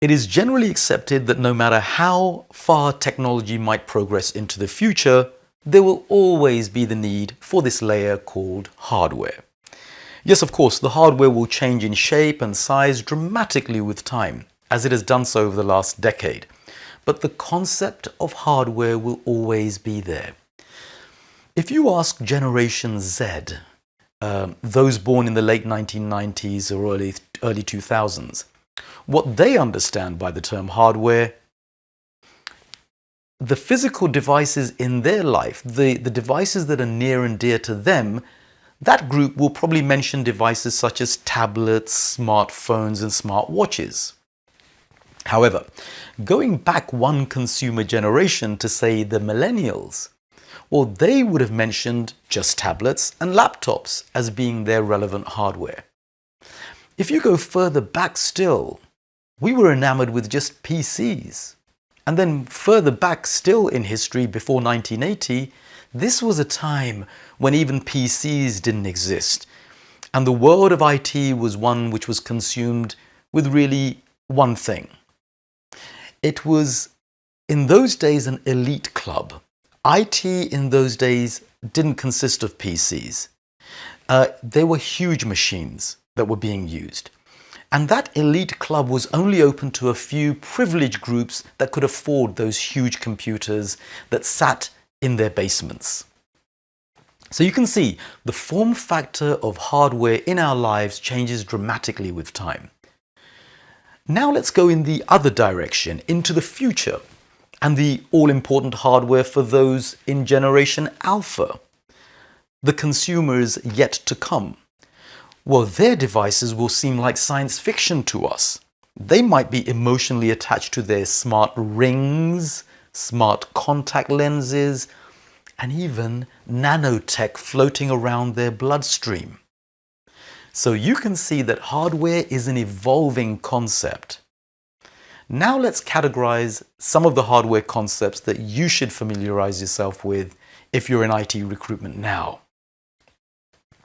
It is generally accepted that no matter how far technology might progress into the future, there will always be the need for this layer called hardware. Yes, of course, the hardware will change in shape and size dramatically with time, as it has done so over the last decade. But the concept of hardware will always be there. If you ask Generation Z, those born in the late 1990s or early 2000s, what they understand by the term hardware, the physical devices in their life, the devices that are near and dear to them, that group will probably mention devices such as tablets, smartphones, and smartwatches. However, going back one consumer generation to, say, the millennials, well, they would have mentioned just tablets and laptops as being their relevant hardware. If you go further back still, we were enamored with just PCs. And then further back still in history, before 1980, this was a time when even PCs didn't exist. And the world of IT was one which was consumed with really one thing. It was, in those days, an elite club. IT in those days didn't consist of PCs. They were huge machines that were being used. And that elite club was only open to a few privileged groups that could afford those huge computers that sat in their basements. So you can see the form factor of hardware in our lives changes dramatically with time. Now let's go in the other direction, into the future, and the all-important hardware for those in Generation Alpha, the consumers yet to come. Well, their devices will seem like science fiction to us. They might be emotionally attached to their smart rings, smart contact lenses, and even nanotech floating around their bloodstream. So you can see that hardware is an evolving concept. Now let's categorize some of the hardware concepts that you should familiarize yourself with if you're in IT recruitment now.